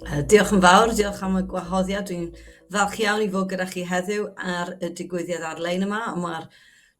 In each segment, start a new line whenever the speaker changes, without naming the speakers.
Diolch yn fawr, diolch am y gwahoddiad. Dwi'n falch iawn i fod gyda chi heddiw ar y digwyddiad ar-lein yma. Mae'r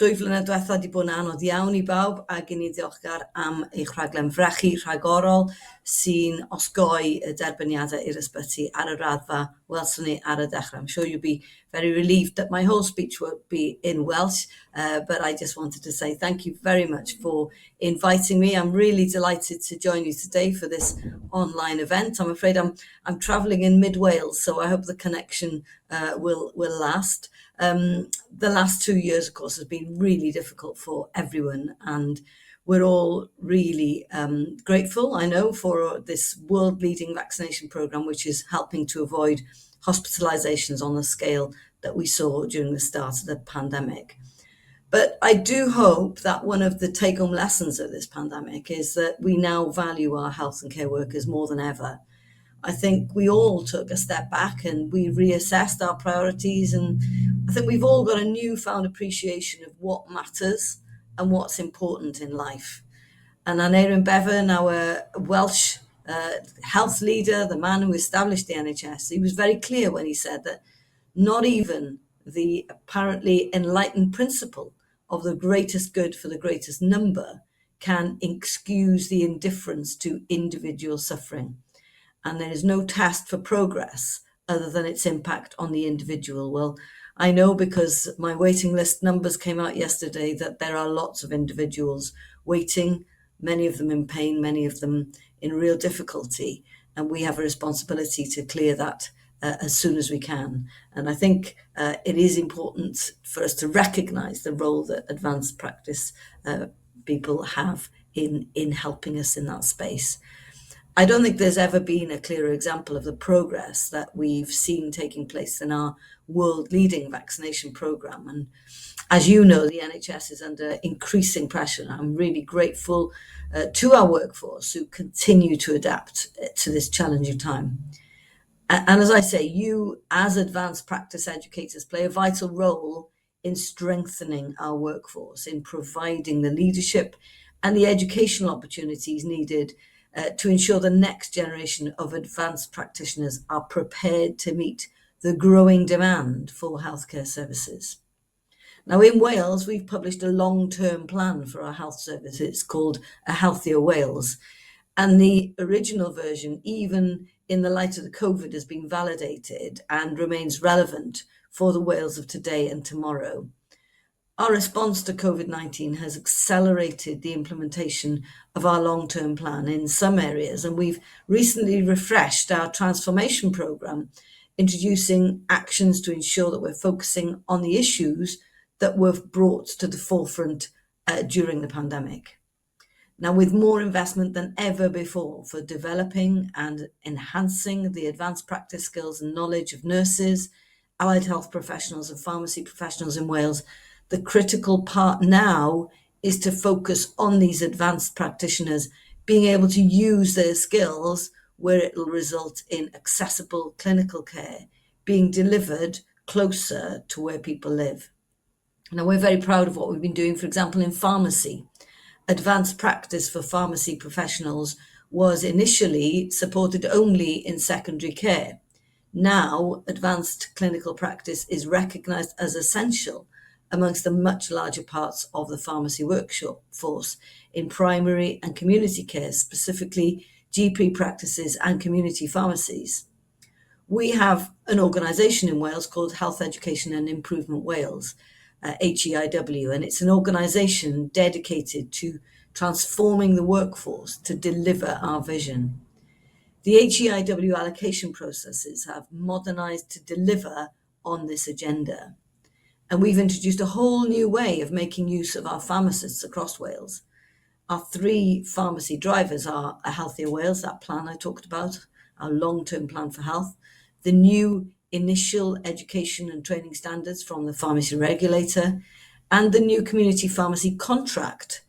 2 flynedd diwethaf wedi bod yn anodd iawn i bawb, ac i ni ddiolchgar am eich rhaglen frechu rhagorol sy'n osgoi y derbyniadau i'r ysbyty ar y raddfa welson ni ar y dechrau. I'm sure you'll be very relieved that my whole speech won't be in Welsh, but I just wanted to say thank you very much for inviting me. I'm really delighted to join you today for this online event. I'm afraid I'm travelling in mid-Wales, so I hope the connection will last. The last 2 years, of course, has been really difficult for everyone, and we're all really grateful, I know, for this world-leading vaccination programme, which is helping to avoid hospitalisations on the scale that we saw during the start of the pandemic. But I do hope that one of the take-home lessons of this pandemic is that we now value our health and care workers more than ever. I think we all took a step back and we reassessed our priorities, and I think we've all got a newfound appreciation of what matters and what's important in life. And Aneurin Bevan, our Welsh health leader, the man who established the NHS, he was very clear when he said that not even the apparently enlightened principle of the greatest good for the greatest number can excuse the indifference to individual suffering. And there is no test for progress other than its impact on the individual. Well, I know because my waiting list numbers came out yesterday that there are lots of individuals waiting, many of them in pain, many of them in real difficulty, and we have a responsibility to clear that as soon as we can. And I think it is important for us to recognise the role that advanced practice people have in helping us in that space. I don't think there's ever been a clearer example of the progress that we've seen taking place in our world-leading vaccination programme. And as you know, the NHS is under increasing pressure. I'm really grateful to our workforce who continue to adapt to this challenging time. And as I say, you as advanced practice educators play a vital role in strengthening our workforce, in providing the leadership and the educational opportunities needed to ensure the next generation of advanced practitioners are prepared to meet the growing demand for healthcare services. Now, in Wales, we've published a long-term plan for our health services called A Healthier Wales. And the original version, even in the light of the COVID, has been validated and remains relevant for the Wales of today and tomorrow. Our response to COVID-19 has accelerated the implementation of our long-term plan in some areas, and we've recently refreshed our transformation programme, introducing actions to ensure that we're focusing on the issues that were brought to the forefront during the pandemic. Now, with more investment than ever before for developing and enhancing the advanced practice skills and knowledge of nurses, allied health professionals and pharmacy professionals in Wales, the critical part now is to focus on these advanced practitioners being able to use their skills where it will result in accessible clinical care being delivered closer to where people live. Now, we're very proud of what we've been doing, for example, in pharmacy. Advanced practice for pharmacy professionals was initially supported only in secondary care. Now, advanced clinical practice is recognised as essential amongst the much larger parts of the pharmacy workforce in primary and community care, specifically GP practices and community pharmacies. We have an organisation in Wales called Health Education and Improvement Wales, HEIW, and it's an organisation dedicated to transforming the workforce to deliver our vision. The HEIW allocation processes have modernised to deliver on this agenda. And we've introduced a whole new way of making use of our pharmacists across Wales. Our 3 pharmacy drivers are A Healthier Wales, that plan I talked about, our long-term plan for health, the new initial education and training standards from the pharmacy regulator, and the new community pharmacy contract,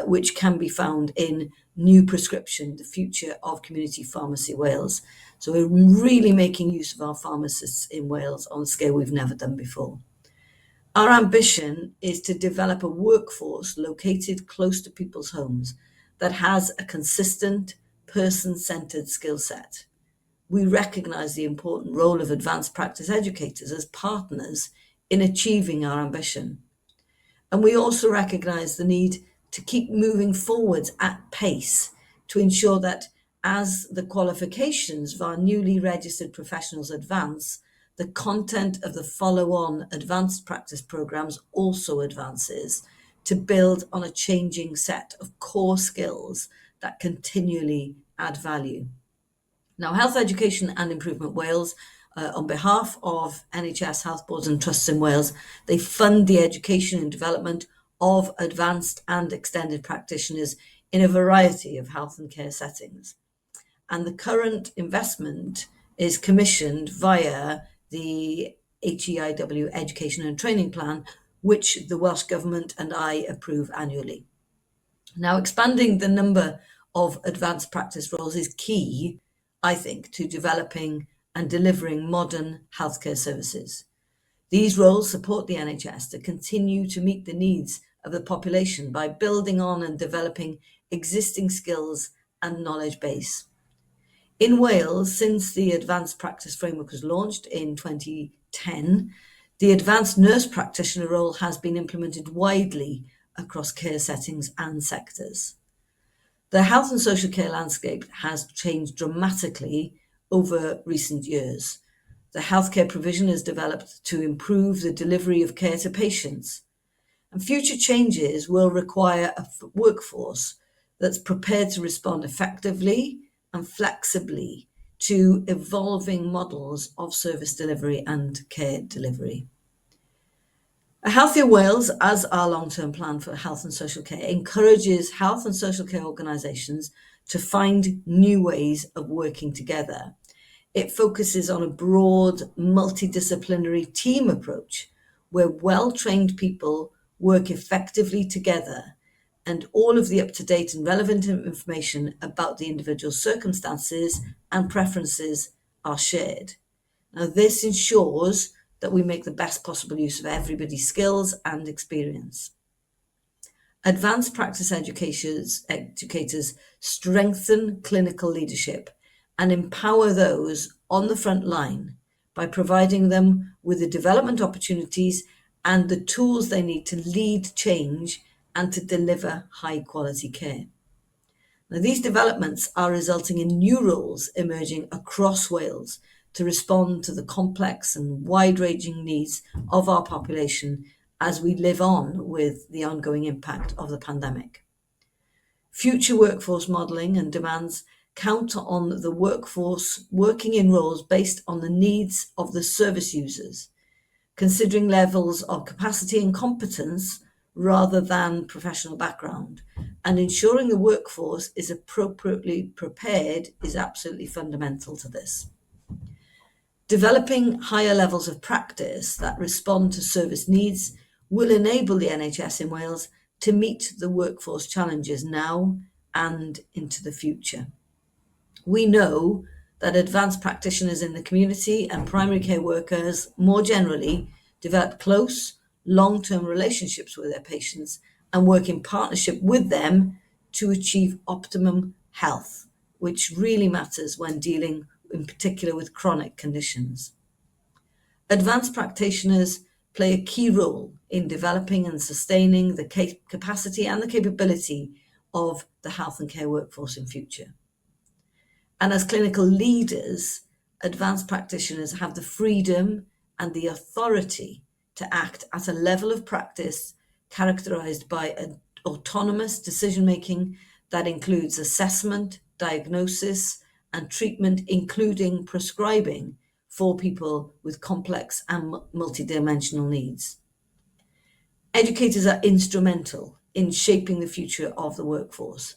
which can be found in New Prescription, the future of community pharmacy Wales. So we're really making use of our pharmacists in Wales on a scale we've never done before. Our ambition is to develop a workforce located close to people's homes that has a consistent, person-centered skill set. we recognise the important role of advanced practice educators as partners in achieving our ambition. And we also recognise the need to keep moving forwards at pace to ensure that as the qualifications of our newly registered professionals advance, the content of the follow-on advanced practice programmes also advances to build on a changing set of core skills that continually add value. Now, Health Education and Improvement Wales, on behalf of NHS Health Boards and Trusts in Wales, they fund the education and development of advanced and extended practitioners in a variety of health and care settings. And the current investment is commissioned via the HEIW Education and Training Plan, which the Welsh Government and I approve annually. Now, expanding the number of advanced practice roles is key, I think, to developing and delivering modern healthcare services. These roles support the NHS to continue to meet the needs of the population by building on and developing existing skills and knowledge base. In Wales, since the Advanced Practice Framework was launched in 2010, the advanced nurse practitioner role has been implemented widely across care settings and sectors. The health and social care landscape has changed dramatically over recent years. The healthcare provision has developed to improve the delivery of care to patients. And future changes will require a workforce that's prepared to respond effectively and flexibly to evolving models of service delivery and care delivery. A Healthier Wales, as our long-term plan for health and social care, encourages health and social care organisations to find new ways of working together. It focuses on a broad, multidisciplinary team approach where well-trained people work effectively together and all of the up-to-date and relevant information about the individual circumstances and preferences are shared. Now, this ensures that we make the best possible use of everybody's skills and experience. Advanced practice educators strengthen clinical leadership and empower those on the front line by providing them with the development opportunities and the tools they need to lead change and to deliver high quality care. Now, these developments are resulting in new roles emerging across Wales to respond to the complex and wide-ranging needs of our population as we live on with the ongoing impact of the pandemic. Future workforce modelling and demands count on the workforce working in roles based on the needs of the service users, considering levels of capacity and competence rather than professional background, and ensuring the workforce is appropriately prepared is absolutely fundamental to this. Developing higher levels of practice that respond to service needs will enable the NHS in Wales to meet the workforce challenges now and into the future. We know that advanced practitioners in the community and primary care workers more generally develop close, long-term relationships with their patients and work in partnership with them to achieve optimum health, which really matters when dealing in particular with chronic conditions. Advanced practitioners play a key role in developing and sustaining the capacity and the capability of the health and care workforce in future. And as clinical leaders, advanced practitioners have the freedom and the authority to act at a level of practice characterized by an autonomous decision-making that includes assessment, diagnosis, and treatment, including prescribing for people with complex and multidimensional needs. Educators are instrumental in shaping the future of the workforce,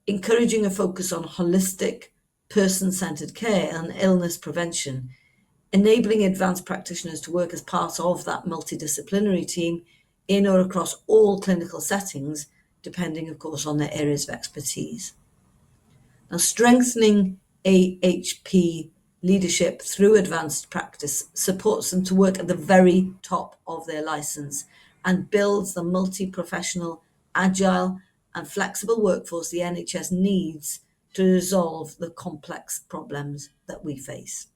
encouraging a focus on holistic, person-centered care and illness prevention, enabling advanced practitioners to work as part of that multidisciplinary team in or across all clinical settings, depending, of course, on their areas of expertise. Now, strengthening AHP leadership through advanced practice supports them to work at the very top of their license and builds the multi-professional, agile and flexible workforce the NHS needs to resolve the complex problems that we face.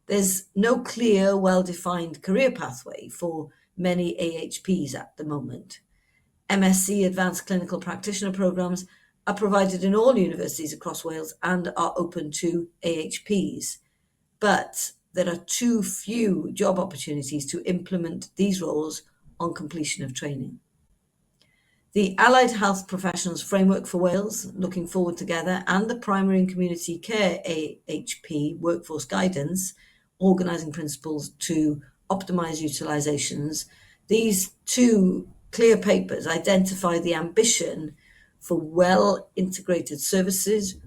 There's no clear, well-defined career pathway for many AHPs at the moment. MSc Advanced Clinical Practitioner programs are provided in all universities across Wales and are open to AHPs. But there are too few job opportunities to implement these roles on completion of training. The Allied Health Professionals Framework for Wales, Looking Forward Together, and the Primary and Community Care AHP Workforce Guidance, Organising Principles to Optimise Utilisations, these two clear papers identify the ambition for well-integrated services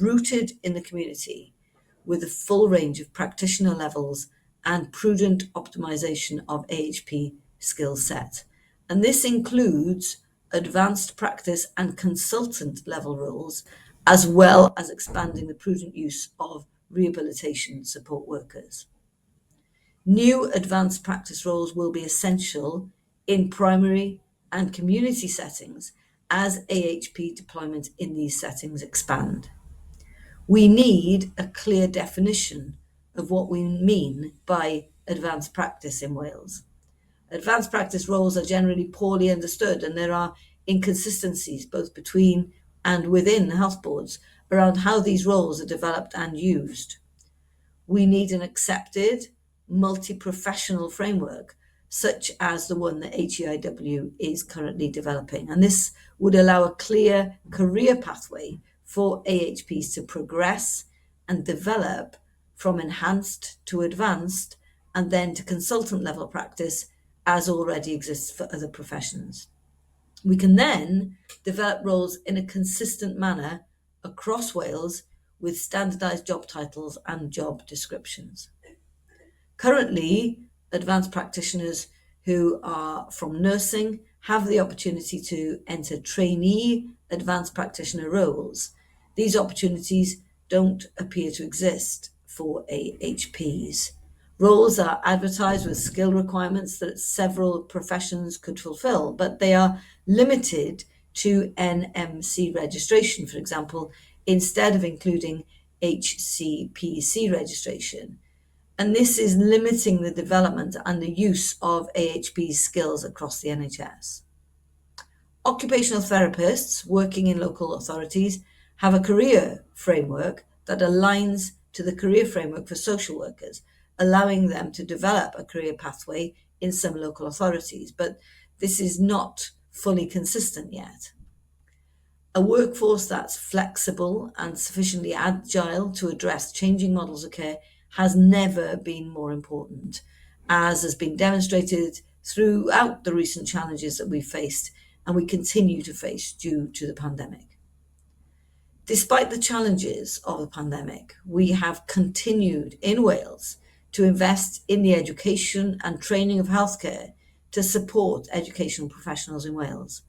rooted in the community with a full range of practitioner levels and prudent optimisation of AHP skill set. And this includes advanced practice and consultant level roles, as well as expanding the prudent use of rehabilitation support workers. New advanced practice roles will be essential in primary and community settings as AHP deployment in these settings expand. We need a clear definition of what we mean by advanced practice in Wales. Advanced practice roles are generally poorly understood, and there are inconsistencies both between and within health boards around how these roles are developed and used. We need an accepted, multi-professional framework, such as the one that HEIW is currently developing. And this would allow a clear career pathway for AHPs to progress and develop from enhanced to advanced and then to consultant level practice as already exists for other professions. We can then develop roles in a consistent manner across Wales with standardised job titles and job descriptions. Currently, advanced practitioners who are from nursing have the opportunity to enter trainee advanced practitioner roles. These opportunities don't appear to exist for AHPs. Roles are advertised with skill requirements that several professions could fulfill, but they are limited to NMC registration, for example, instead of including HCPC registration. And this is limiting the development and the use of AHP skills across the NHS. Occupational therapists working in local authorities have a career framework that aligns to the career framework for social workers, allowing them to develop a career pathway in some local authorities, but this is not fully consistent yet. A workforce that's flexible and sufficiently agile to address changing models of care has never been more important, as has been demonstrated throughout the recent challenges that we've faced and we continue to face due to the pandemic. Despite the challenges of the pandemic, we have continued in Wales to invest in the education and training of healthcare to support educational professionals in Wales.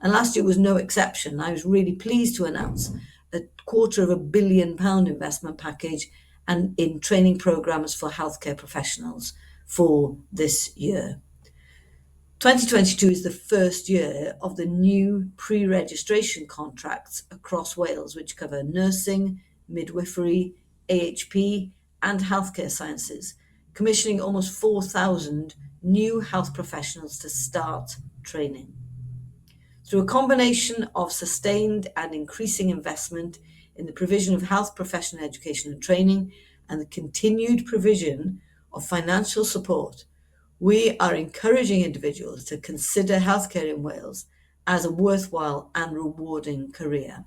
And last year was no exception. I was really pleased to announce a £250 million investment package and in training programs for healthcare professionals for this year. 2022 is the first year of the new pre-registration contracts across Wales, which cover nursing, midwifery, AHP, and healthcare sciences, commissioning almost 4,000 new health professionals to start training. Through a combination of sustained and increasing investment in the provision of health professional education and training and the continued provision of financial support, we are encouraging individuals to consider healthcare in Wales as a worthwhile and rewarding career.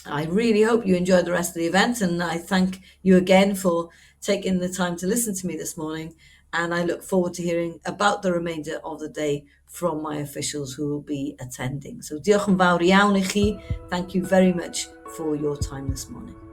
I really hope you enjoyed the rest of the event, and I thank you again for taking the time to listen to me this morning, and I look forward to hearing about the remainder of the day from my officials who will be attending. So diolch yn fawr iawn i chi. Thank you very much for your time this morning.